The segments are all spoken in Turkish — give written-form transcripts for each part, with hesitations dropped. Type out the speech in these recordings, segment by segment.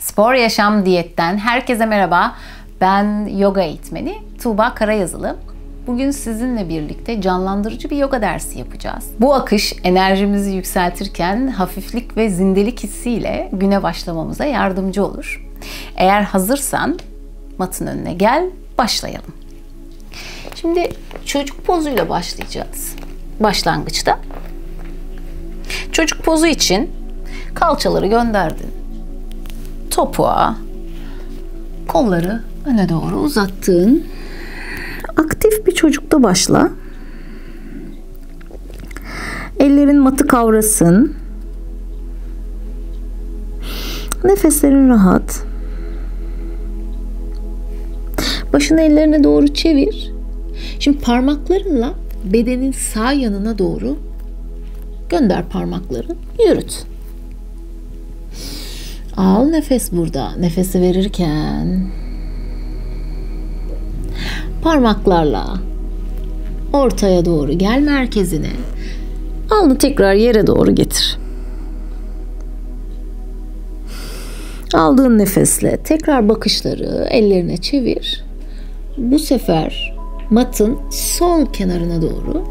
Spor Yaşam Diyet'ten herkese merhaba. Ben yoga eğitmeni Tuğba Karayazılı. Bugün sizinle birlikte canlandırıcı bir yoga dersi yapacağız. Bu akış enerjimizi yükseltirken hafiflik ve zindelik hissiyle güne başlamamıza yardımcı olur. Eğer hazırsan matın önüne gel, başlayalım. Şimdi çocuk pozuyla başlayacağız. Başlangıçta. Çocuk pozu için kalçaları gönderdin. Topuğa, kolları öne doğru uzattın. Aktif bir çocukta başla. Ellerin matı kavrasın. Nefeslerin rahat. Başını ellerine doğru çevir. Şimdi parmaklarınla bedenin sağ yanına doğru gönder parmakları. Yürüt. Al nefes burada. Nefesi verirken parmaklarla ortaya doğru gel merkezine. Alnı tekrar yere doğru getir. Aldığın nefesle tekrar bakışları ellerine çevir. Bu sefer matın sol kenarına doğru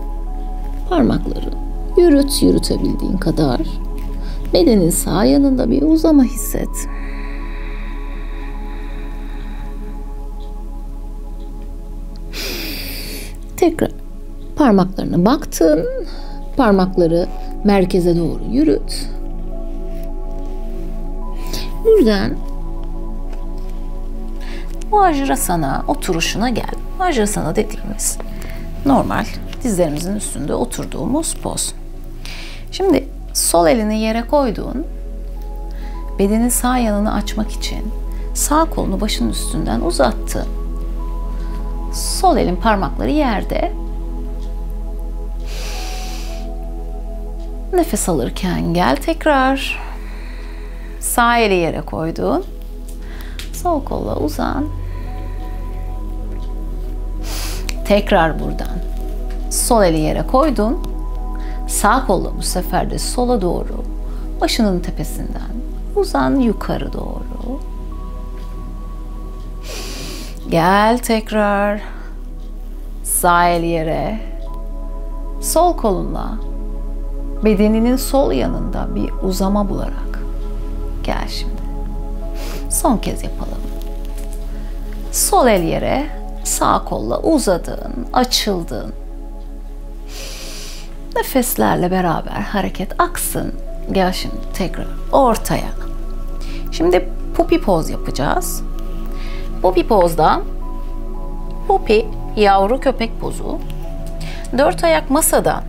parmakları yürütebildiğin kadar. Bedenin sağ yanında bir uzama hisset. Tekrar parmaklarına baktın. Parmakları merkeze doğru yürüt. Buradan Vajrasana oturuşuna gel. Vajrasana dediğimiz normal dizlerimizin üstünde oturduğumuz poz. Şimdi sol elini yere koyduğun, bedenin sağ yanını açmak için sağ kolunu başının üstünden uzattın. Sol elin parmakları yerde. Nefes alırken gel tekrar. Sağ eli yere koydun. Sol kolla uzan. Tekrar buradan. Sol eli yere koydun. Sağ kolla bu sefer de sola doğru. Başının tepesinden uzan yukarı doğru. Gel tekrar. Sağ el yere. Sol kolunla bedeninin sol yanında bir uzama bularak gel şimdi. Son kez yapalım. Sol el yere, sağ kolla uzadın, açıldın. Nefeslerle beraber hareket aksın. Gel şimdi tekrar ortaya. Şimdi puppy poz yapacağız. Puppy pozda puppy yavru köpek pozu. 4 ayak masada.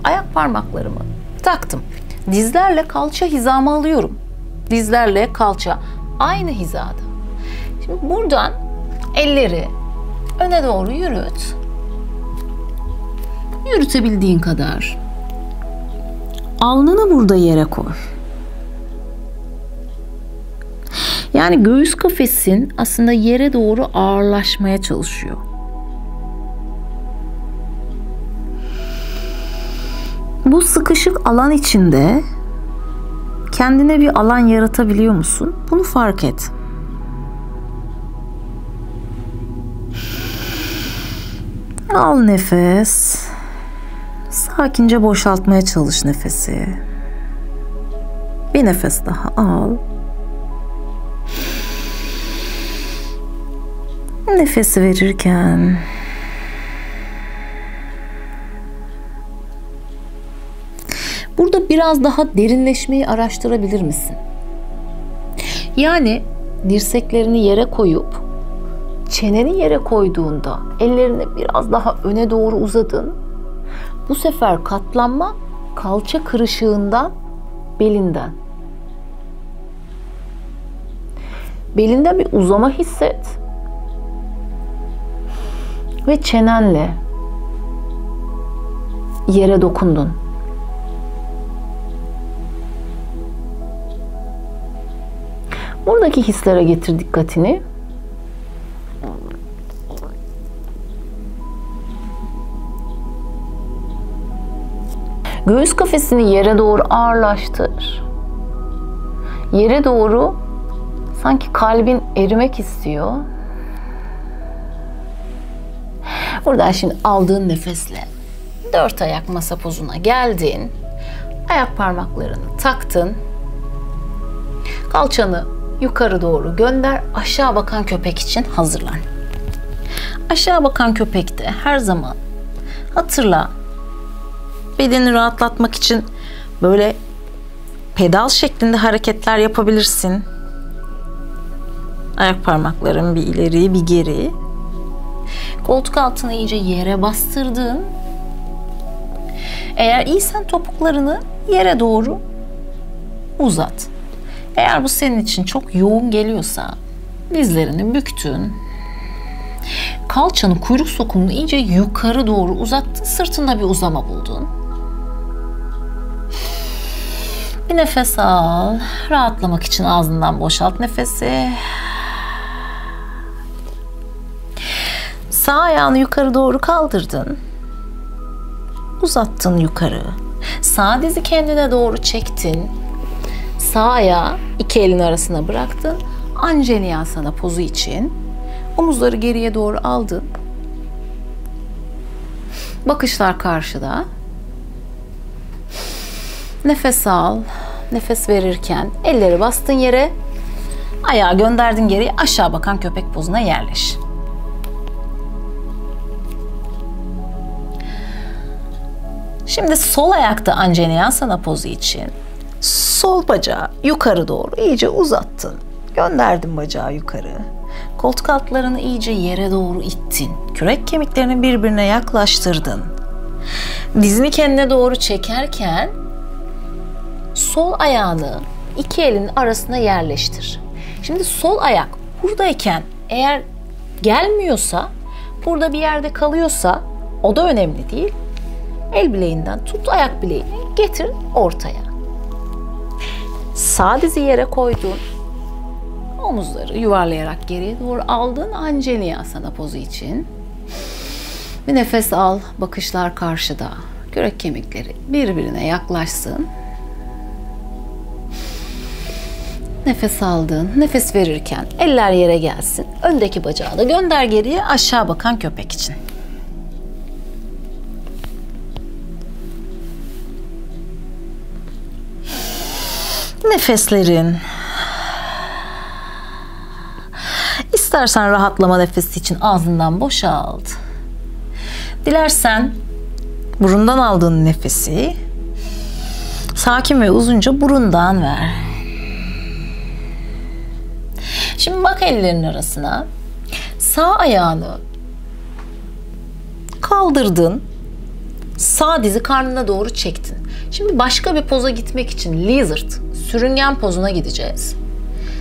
Ayak parmaklarımı taktım. Dizlerle kalça hizamı alıyorum. Dizlerle kalça aynı hizada. Şimdi buradan elleri öne doğru yürüt. Yürütebildiğin kadar. Alnını burada yere koy. Yani göğüs kafesin aslında yere doğru ağırlaşmaya çalışıyor. Bu sıkışık alan içinde kendine bir alan yaratabiliyor musun? Bunu fark et. Al nefes. Sakince boşaltmaya çalış nefesi. Bir nefes daha al. Nefesi verirken burada biraz daha derinleşmeyi araştırabilir misin? Yani dirseklerini yere koyup çeneni yere koyduğunda ellerini biraz daha öne doğru uzadın. Bu sefer katlanma kalça kırışığından, belinden. Belinden bir uzama hisset. Ve çenenle yere dokundun. Buradaki hislere getir dikkatini. Göğüs kafesini yere doğru ağırlaştır. Yere doğru Sanki kalbin erimek istiyor. Buradan şimdi aldığın nefesle 4 ayak masa pozuna geldin. Ayak parmaklarını taktın. Kalçanı yukarı doğru gönder. Aşağı bakan köpek için hazırlan. Aşağı bakan köpekte her zaman hatırla, bedeni rahatlatmak için böyle pedal şeklinde hareketler yapabilirsin. Ayak parmakların bir ileri bir geri. Koltuk altını iyice yere bastırdın. Eğer iyisen topuklarını yere doğru uzat. Eğer bu senin için çok yoğun geliyorsa dizlerini büktün. Kalçanın kuyruk sokumunu iyice yukarı doğru uzattın. Sırtında bir uzama buldun. Bir nefes al. Rahatlamak için ağzından boşalt nefesi. Sağ ayağını yukarı doğru kaldırdın. Uzattın yukarı. Sağ dizi kendine doğru çektin. Sağ ayağı iki elin arasına bıraktın. Anjeliasana pozu için. Omuzları geriye doğru aldın. Bakışlar karşıda. Nefes al. Nefes verirken elleri bastın yere. Ayağı gönderdin geriye, aşağı bakan köpek pozuna yerleş. Şimdi sol ayakta Anjeliasana pozu için sol bacağı yukarı doğru iyice uzattın. Gönderdin bacağı yukarı. Koltuk altlarını iyice yere doğru ittin. Kürek kemiklerini birbirine yaklaştırdın. Dizini kendine doğru çekerken sol ayağını iki elin arasına yerleştir. Şimdi sol ayak buradayken eğer gelmiyorsa, burada bir yerde kalıyorsa o da önemli değil. El bileğinden tut, ayak bileğini getir ortaya. Sağ dizi yere koydun. Omuzları yuvarlayarak geriye doğru aldın Anjeliasana pozu için. Bir nefes al, bakışlar karşıda. Kürek kemikleri birbirine yaklaşsın. Nefes aldın. Nefes verirken eller yere gelsin. Öndeki bacağı da gönder geriye, aşağı bakan köpek için. Nefeslerin. İstersen rahatlama nefesi için ağzından boşalt. Dilersen burundan aldığın nefesi sakin ve uzunca burundan ver. Şimdi bak ellerin arasına. Sağ ayağını kaldırdın. Sağ dizi karnına doğru çektin. Şimdi başka bir poza gitmek için lizard, sürüngen pozuna gideceğiz.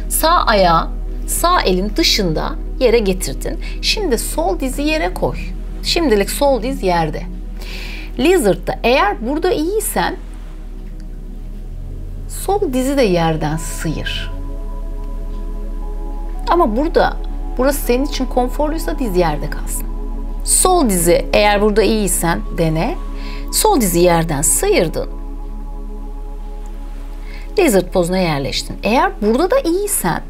Sağ ayağı sağ elin dışında yere getirdin. Şimdi sol dizi yere koy. Şimdilik sol diz yerde. Lizard'da eğer burada iyiysen sol dizi de yerden sıyır. Ama burası senin için konforluysa diz yerde kalsın. Sol dizi eğer burada iyiysen dene. Sol dizi yerden sıyırdın. Lizard pozuna yerleştin. Eğer burada da iyiysen,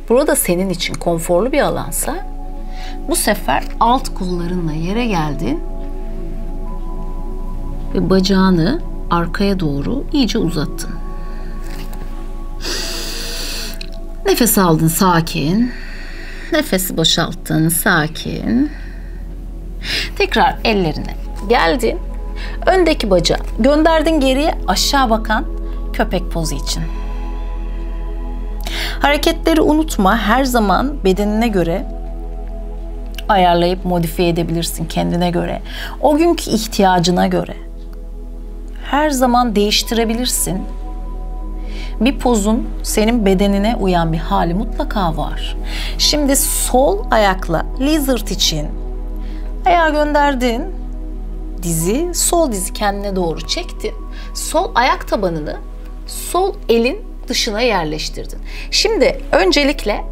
burada senin için konforlu bir alansa, bu sefer alt kollarınla yere geldin ve bacağını arkaya doğru iyice uzattın. Nefes aldın, sakin. Nefesi boşalttın, sakin. Tekrar ellerine geldin. Öndeki bacağı gönderdin geriye, aşağı bakan köpek pozu için. Hareketleri unutma. Her zaman bedenine göre ayarlayıp modifiye edebilirsin, kendine göre. O günkü ihtiyacına göre. Her zaman değiştirebilirsin. Bir pozun senin bedenine uyan bir hali mutlaka var. Şimdi sol ayakla lizard için ayağı gönderdin. Sol dizi kendine doğru çektin. Sol ayak tabanını sol elin dışına yerleştirdin. Şimdi öncelikle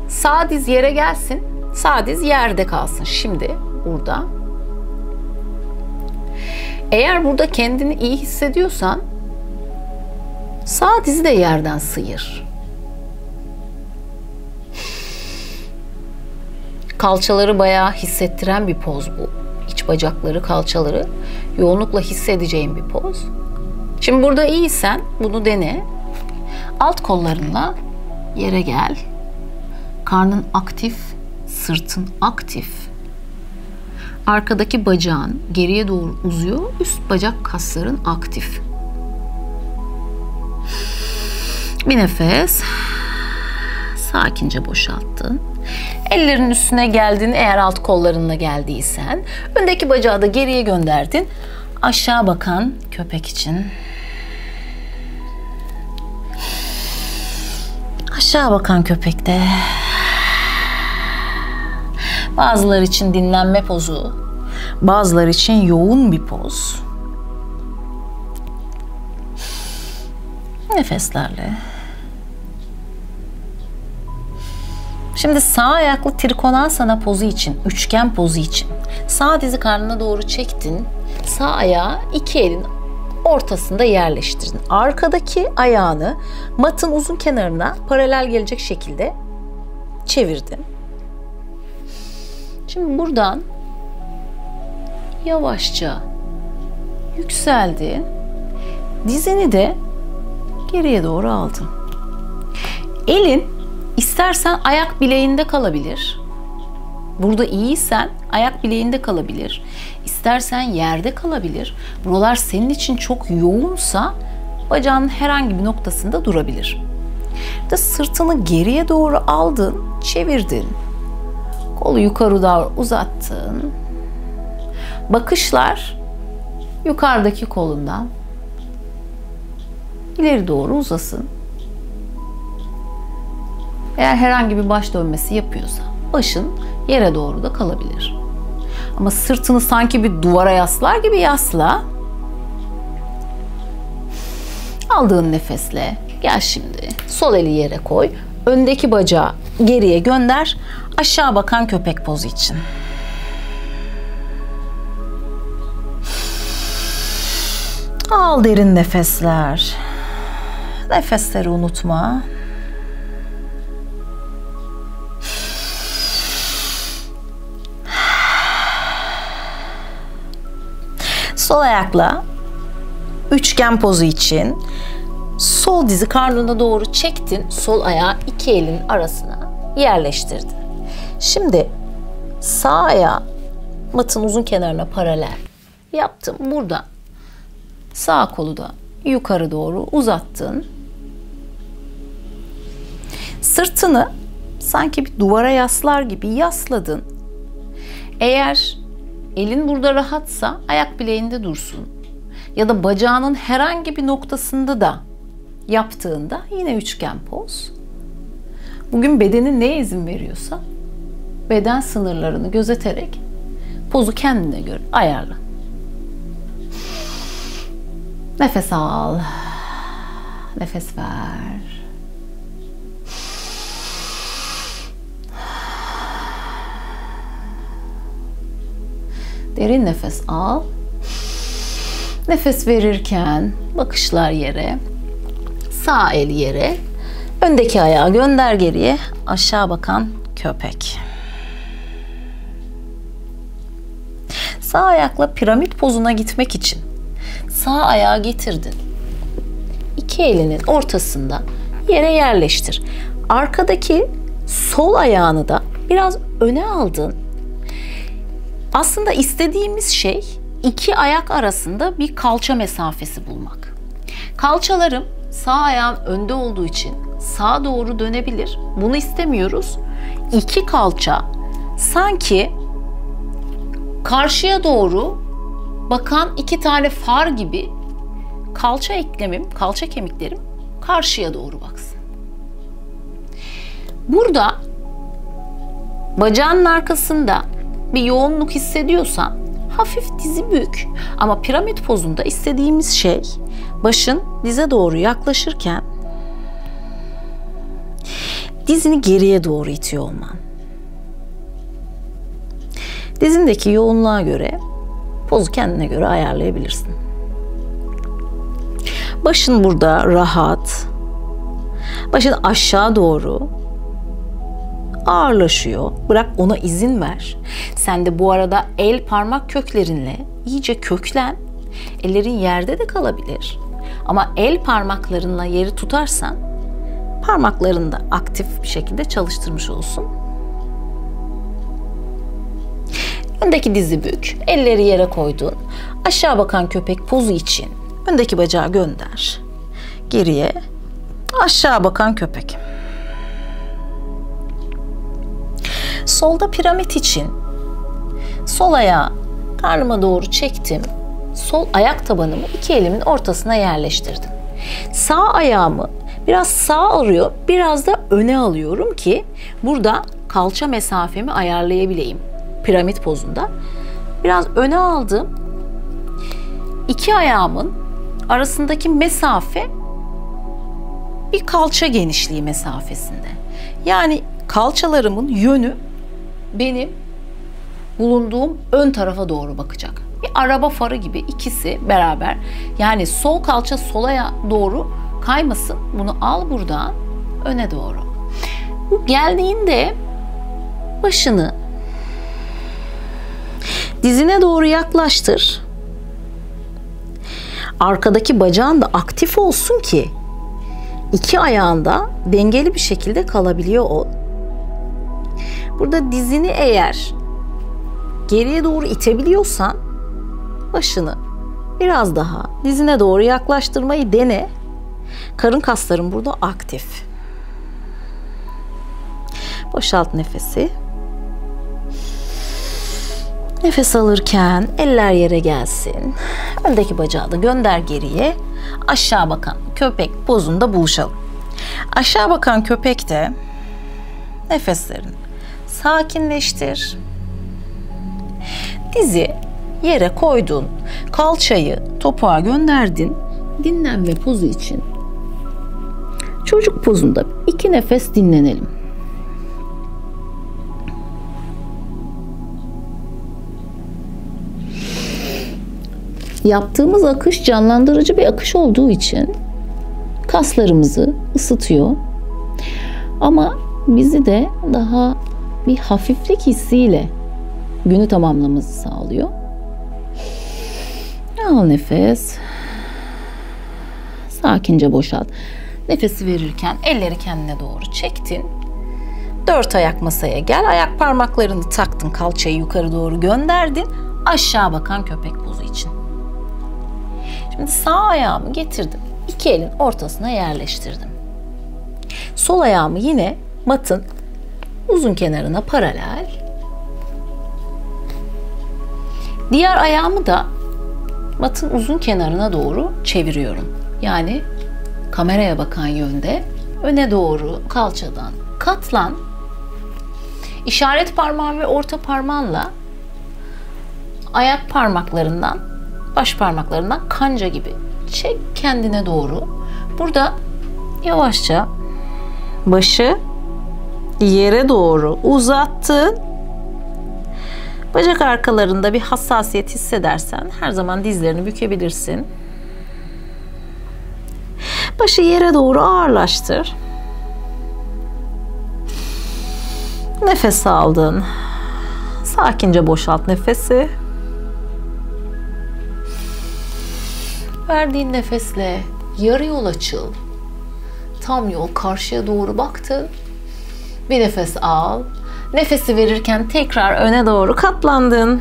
sağ diz yere gelsin. Sağ diz yerde kalsın. Şimdi burada. Eğer burada kendini iyi hissediyorsan sağ dizi de yerden sıyır. Kalçaları bayağı hissettiren bir poz bu. İç bacakları, kalçaları yoğunlukla hissedeceğin bir poz. Şimdi burada iyiysen bunu dene. Alt kollarınla yere gel. Karnın aktif, sırtın aktif. Arkadaki bacağın geriye doğru uzuyor. Üst bacak kasların aktif. Bir nefes. Sakince boşalttın. Ellerin üstüne geldin eğer alt kollarınla geldiysen. Öndeki bacağı da geriye gönderdin. Aşağı bakan köpek için. Aşağı bakan köpekte. Bazıları için dinlenme pozu, bazıları için yoğun bir poz. Nefeslerle. Şimdi sağ ayaklı Trikonasana pozu için, üçgen pozu için sağ dizi karnına doğru çektin. Sağ ayağı iki elin ortasında yerleştirdin. Arkadaki ayağını matın uzun kenarına paralel gelecek şekilde çevirdin. Şimdi buradan yavaşça yükseldin. Dizini de geriye doğru aldın. Elin istersen ayak bileğinde kalabilir. Burada iyiysen ayak bileğinde kalabilir. İstersen yerde kalabilir. Buralar senin için çok yoğunsa bacağının herhangi bir noktasında durabilir. Da sırtını geriye doğru aldın, çevirdin. Kolu yukarı doğru uzattın. Bakışlar yukarıdaki kolundan ileri doğru uzasın. Eğer herhangi bir baş dönmesi yapıyorsa başın yere doğru da kalabilir. Ama sırtını sanki bir duvara yaslar gibi yasla. Aldığın nefesle gel şimdi. Sol eli yere koy. Öndeki bacağı geriye gönder. Aşağı bakan köpek pozu için. Al derin nefesler. Nefesleri unutma. Sol ayakla üçgen pozu için sol dizi karnına doğru çektin. Sol ayağı iki elin arasına yerleştirdin. Şimdi sağ ayağı matın uzun kenarına paralel yaptım. Burada sağ kolu da yukarı doğru uzattın. Sırtını sanki bir duvara yaslar gibi yasladın. Eğer elin burada rahatsa ayak bileğinde dursun. Ya da bacağının herhangi bir noktasında da yaptığında yine üçgen poz. Bugün bedenin neye izin veriyorsa beden sınırlarını gözeterek pozu kendine göre ayarla. Nefes al. Nefes ver. Derin nefes al. Nefes verirken bakışlar yere. Sağ el yere. Öndeki ayağı gönder geriye. Aşağı bakan köpek. Sağ ayakla piramit pozuna gitmek için sağ ayağı getirdin. İki elinin ortasında yere yerleştir. Arkadaki sol ayağını da biraz öne aldın. Aslında istediğimiz şey iki ayak arasında bir kalça mesafesi bulmak. Kalçalarım sağ ayağım önde olduğu için sağa doğru dönebilir. Bunu istemiyoruz. İki kalça sanki karşıya doğru bakan iki tane far gibi kalça eklemim, kalça kemiklerim karşıya doğru baksın. Burada bacağın arkasında bir yoğunluk hissediyorsan hafif dizi bük. Ama piramit pozunda istediğimiz şey başın dize doğru yaklaşırken dizini geriye doğru itiyor olman. Dizindeki yoğunluğa göre pozu kendine göre ayarlayabilirsin. Başın burada rahat. Başın aşağı doğru ağırlaşıyor. Bırak ona izin ver. Sen de bu arada el parmak köklerinle iyice köklen. Ellerin yerde de kalabilir. Ama el parmaklarınla yeri tutarsan parmaklarını da aktif bir şekilde çalıştırmış olsun. Öndeki dizi bük, elleri yere koydun. Aşağı bakan köpek pozu için öndeki bacağı gönder. Geriye aşağı bakan köpek. Solda piramit için sol ayağı karnıma doğru çektim. Sol ayak tabanımı iki elimin ortasına yerleştirdim. Sağ ayağımı biraz sağa alıyor, biraz da öne alıyorum ki burada kalça mesafemi ayarlayabileyim. Piramit pozunda. Biraz öne aldım. İki ayağımın arasındaki mesafe bir kalça genişliği mesafesinde. Yani kalçalarımın yönü benim bulunduğum ön tarafa doğru bakacak. Bir araba farı gibi ikisi beraber. Yani sol kalça sola doğru kaymasın. Bunu al buradan öne doğru. Bu geldiğinde başını dizine doğru yaklaştır. Arkadaki bacağın da aktif olsun ki iki ayağında dengeli bir şekilde kalabiliyor ol. Burada dizini eğer geriye doğru itebiliyorsan başını biraz daha dizine doğru yaklaştırmayı dene. Karın kasların burada aktif. Boşalt nefesi. Nefes alırken eller yere gelsin. Öndeki bacağı da gönder geriye. Aşağı bakan köpek pozunda buluşalım. Aşağı bakan köpekte nefeslerini sakinleştir. Dizi yere koydun. Kalçayı topuğa gönderdin. Dinlenme pozu için. Çocuk pozunda 2 nefes dinlenelim. Yaptığımız akış canlandırıcı bir akış olduğu için kaslarımızı ısıtıyor. Ama bizi de daha bir hafiflik hissiyle günü tamamlamamızı sağlıyor. Al nefes. Sakince boşalt. Nefesi verirken elleri kendine doğru çektin. 4 ayak masaya gel. Ayak parmaklarını taktın. Kalçayı yukarı doğru gönderdin. Aşağı bakan köpek pozu için. Şimdi sağ ayağımı getirdim. 2 elin ortasına yerleştirdim. Sol ayağımı yine matın uzun kenarına paralel. Diğer ayağımı da matın uzun kenarına doğru çeviriyorum. Yani kameraya bakan yönde öne doğru kalçadan katlan. İşaret parmağın ve orta parmağınla ayak parmaklarından, baş parmaklarından kanca gibi çek kendine doğru. Burada yavaşça başı yere doğru uzattın. Bacak arkalarında bir hassasiyet hissedersen her zaman dizlerini bükebilirsin. Başı yere doğru ağırlaştır. Nefes aldın. Sakince boşalt nefesi. Verdiğin nefesle yarı yol açıl. Tam yol karşıya doğru baktın. Bir nefes al. Nefesi verirken tekrar öne doğru katlandın.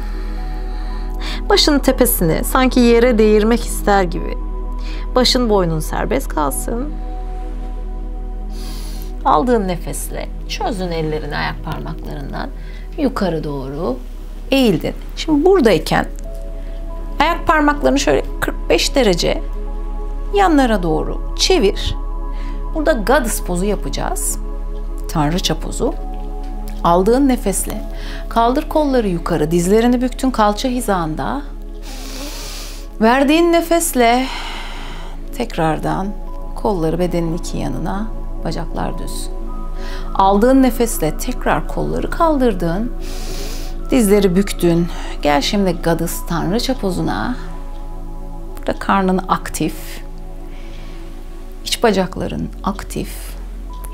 Başın tepesini sanki yere değirmek ister gibi. Başın boynun serbest kalsın. Aldığın nefesle çözdün ellerini ayak parmaklarından yukarı doğru eğildin. Şimdi buradayken ayak parmaklarını şöyle 45 derece yanlara doğru çevir. Burada Goddess pozu yapacağız. Tanrıça pozu. Aldığın nefesle kaldır kolları yukarı, dizlerini büktün kalça hizanda. Verdiğin nefesle tekrardan kolları bedenin iki yanına, bacaklar düz. Aldığın nefesle tekrar kolları kaldırdın. Dizleri büktün. Gel şimdi Goddess Tanrıça pozuna. Burada karnın aktif. İç bacakların aktif.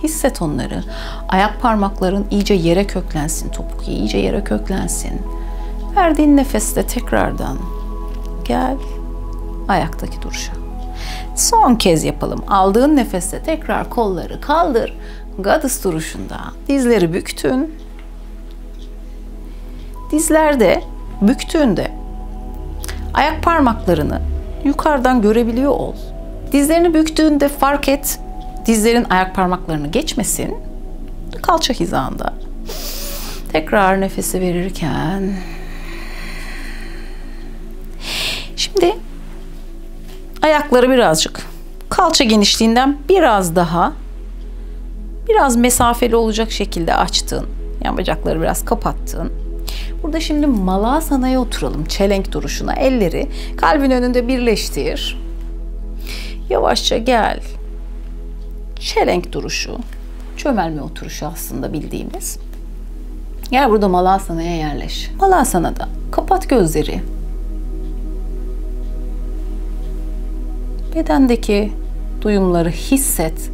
Hisset onları. Ayak parmakların iyice yere köklensin. Topuk iyice yere köklensin. Verdiğin nefeste tekrardan gel ayaktaki duruşa. Son kez yapalım. Aldığın nefeste tekrar kolları kaldır. Goddess duruşunda dizleri büktün. Dizlerde büktüğünde ayak parmaklarını yukarıdan görebiliyor ol. Dizlerini büktüğünde fark et, dizlerin ayak parmaklarını geçmesin. Kalça hizanda. Tekrar nefesi verirken. Şimdi ayakları birazcık kalça genişliğinden biraz mesafeli olacak şekilde açtın. Yani bacakları biraz kapattın. Burada şimdi Malasana'ya oturalım. Çelenk duruşuna. Elleri kalbin önünde birleştir. Yavaşça gel. Çelenk duruşu. Çömelme oturuşu aslında bildiğimiz. Gel burada Malasana'ya yerleş. Malasana'da kapat gözleri. Bedendeki duyumları hisset.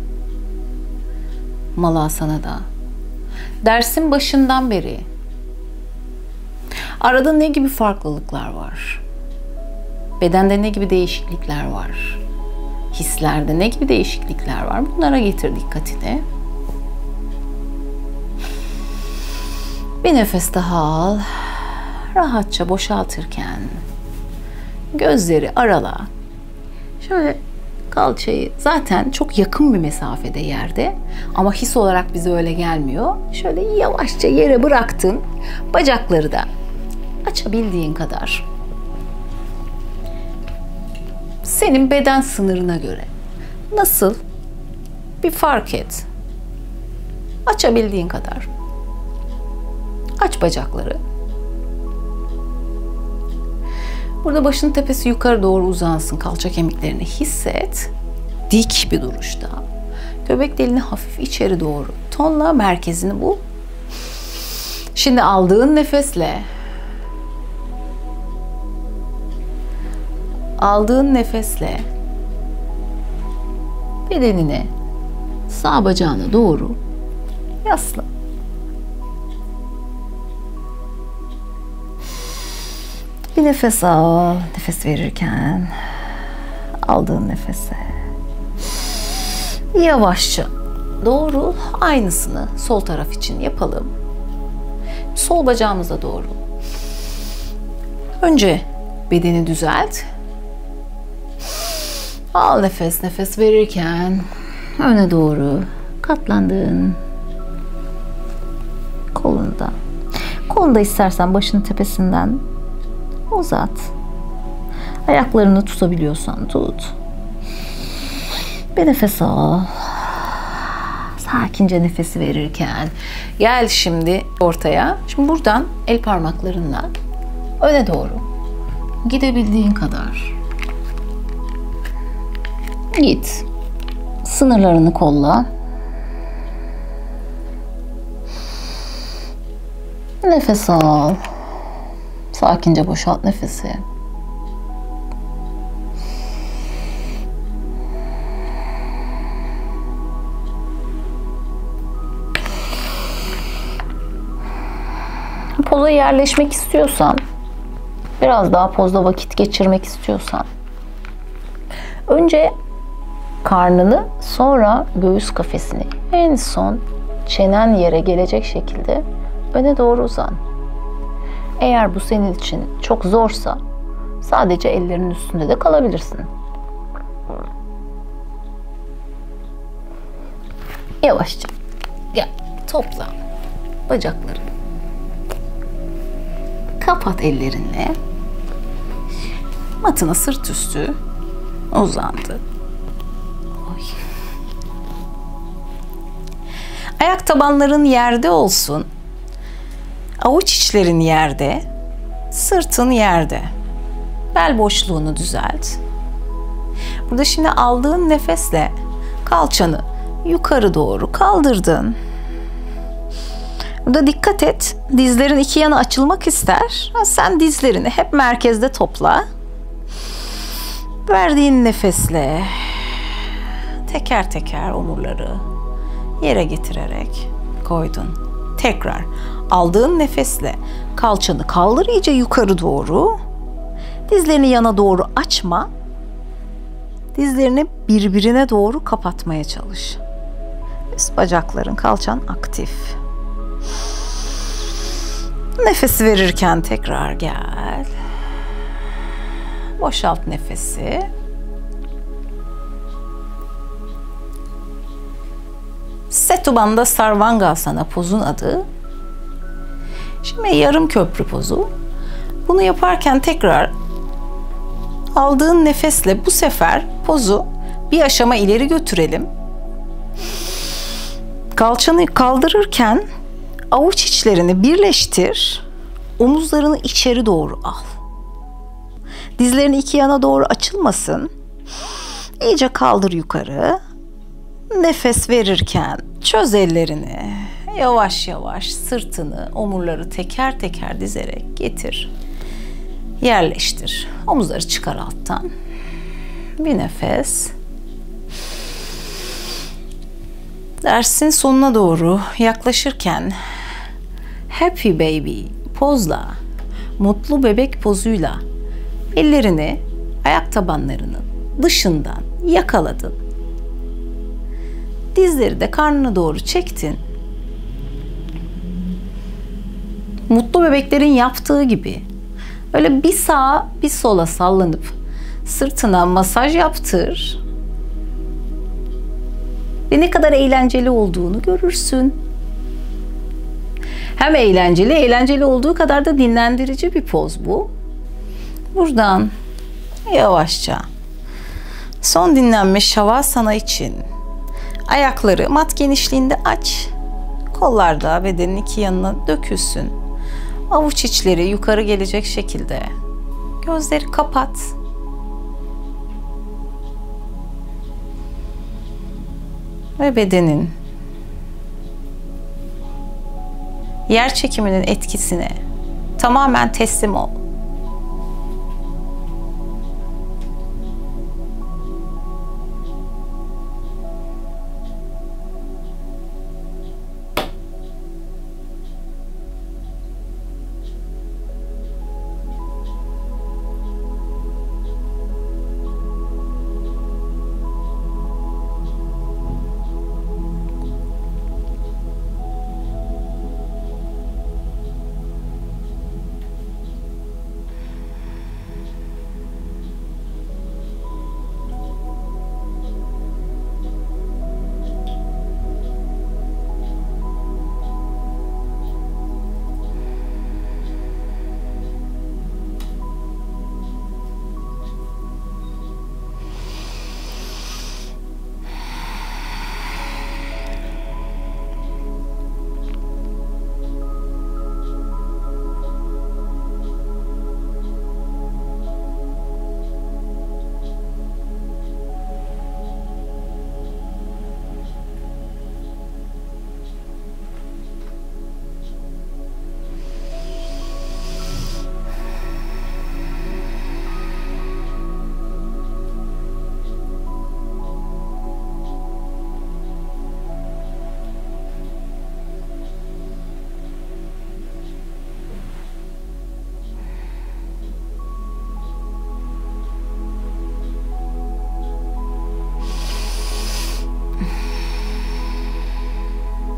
Malasana'da. Dersin başından beri arada ne gibi farklılıklar var? Bedende ne gibi değişiklikler var? Hislerde ne gibi değişiklikler var? Bunlara getir dikkatini. Bir nefes daha al. Rahatça boşaltırken gözleri arala. Şöyle kalçayı zaten çok yakın bir mesafede yerde ama his olarak bize öyle gelmiyor. Şöyle yavaşça yere bıraktın. Bacakları da açabildiğin kadar. Senin beden sınırına göre nasıl bir fark et. Açabildiğin kadar. Aç bacakları. Burada başın tepesi yukarı doğru uzansın. Kalça kemiklerini hisset. Dik bir duruşta. Göbek deliğini hafif içeri doğru. Tonla merkezini bul. Şimdi aldığın nefesle bedenini sağ bacağına doğru yasla. Bir nefes al. Nefes verirken aldığın nefese yavaşça doğru aynısını sol taraf için yapalım. Sol bacağımıza doğru. Önce bedeni düzelt. Al nefes verirken öne doğru katlandın. Kolunu da istersen başının tepesinden uzat. Ayaklarını tutabiliyorsan tut. Bir nefes al. Sakince nefesi verirken gel şimdi ortaya. Şimdi buradan el parmaklarınla öne doğru gidebildiğin kadar git. Sınırlarını kolla. Nefes al. Sakince boşalt nefesi. Poza yerleşmek istiyorsan, biraz daha pozda vakit geçirmek istiyorsan, önce karnını, sonra göğüs kafesini, en son çenen yere gelecek şekilde öne doğru uzan. Eğer bu senin için çok zorsa sadece ellerinin üstünde de kalabilirsin. Yavaşça gel, topla bacakları. Kapat ellerinle. Matına sırt üstü uzandı. Oy. Ayak tabanların yerde olsun. Avuç içlerin yerde. Sırtın yerde. Bel boşluğunu düzelt. Burada şimdi aldığın nefesle kalçanı yukarı doğru kaldırdın. Burada dikkat et. Dizlerin iki yana açılmak ister. Sen dizlerini hep merkezde topla. Verdiğin nefesle teker teker omurları yere getirerek koydun. Tekrar aldığın nefesle kalçanı kaldır iyice yukarı doğru. Dizlerini yana doğru açma. Dizlerini birbirine doğru kapatmaya çalış. Üst bacakların, kalçan aktif. Nefes verirken tekrar gel. Boşalt nefesi. Setu Bandha Sarvangasana pozun adı. Şimdi yarım köprü pozu. Bunu yaparken tekrar aldığın nefesle bu sefer pozu bir aşama ileri götürelim. Kalçanı kaldırırken avuç içlerini birleştir. Omuzlarını içeri doğru al. Dizlerin iki yana doğru açılmasın. İyice kaldır yukarı. Nefes verirken çöz ellerini. Yavaş yavaş sırtını, omurları teker teker dizerek getir. Yerleştir. Omuzları çıkar alttan. Bir nefes. Dersin sonuna doğru yaklaşırken Happy Baby pozla, mutlu bebek pozuyla ellerini ayak tabanlarının dışından yakaladın. Dizleri de karnına doğru çektin. Mutlu bebeklerin yaptığı gibi öyle bir sağa bir sola sallanıp sırtına masaj yaptır. Ve ne kadar eğlenceli olduğunu görürsün. Hem eğlenceli olduğu kadar da dinlendirici bir poz bu. Buradan yavaşça son dinlenme Shavasana için ayakları mat genişliğinde aç. Kollar da bedenin iki yanına dökülsün. Avuç içleri yukarı gelecek şekilde. Gözleri kapat. Ve bedenin yer çekiminin etkisine tamamen teslim ol.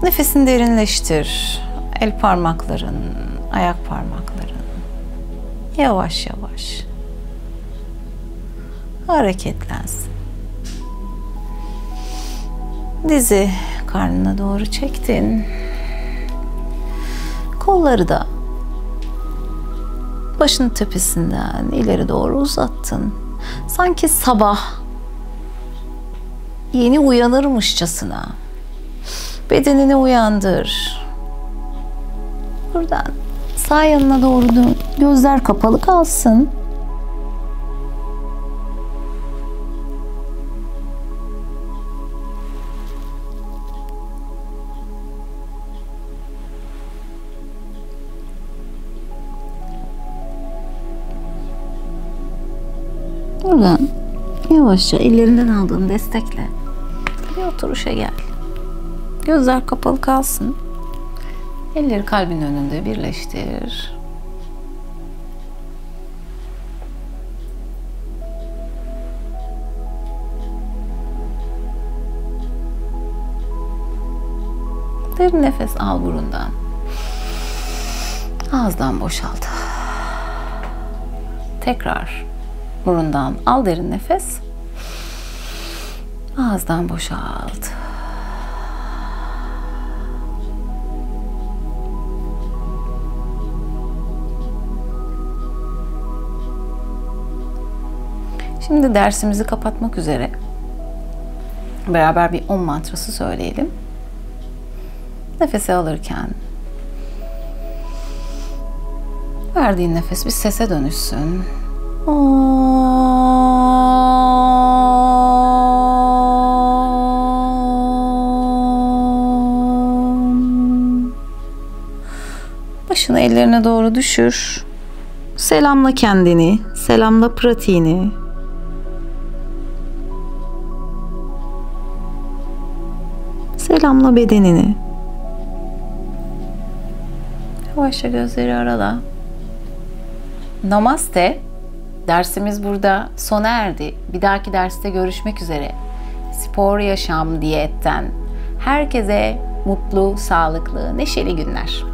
Nefesini derinleştir. El parmakların, ayak parmakların yavaş yavaş hareketlensin. Dizi karnına doğru çektin. Kolları da başının tepesinden ileri doğru uzattın. Sanki sabah yeni uyanırmışçasına bedenini uyandır. Buradan sağ yanına doğru dön. Gözler kapalı kalsın. Buradan yavaşça ellerinden aldığın destekle bir oturuşa gel. Gözler kapalı kalsın. Elleri kalbin önünde birleştir. Derin nefes al burundan. Ağızdan boşalt. Tekrar burundan al derin nefes. Ağızdan boşalt. Şimdi dersimizi kapatmak üzere beraber bir Om mantrası söyleyelim. Nefesi alırken verdiğin nefes bir sese dönüşsün. Başını ellerine doğru düşür. Selamla kendini, selamla pratiğini. Selamla bedenini. Yavaşça gözleri arala. Namaste. Dersimiz burada sona erdi. Bir dahaki derste görüşmek üzere. Spor, yaşam, diyetten herkese mutlu, sağlıklı, neşeli günler.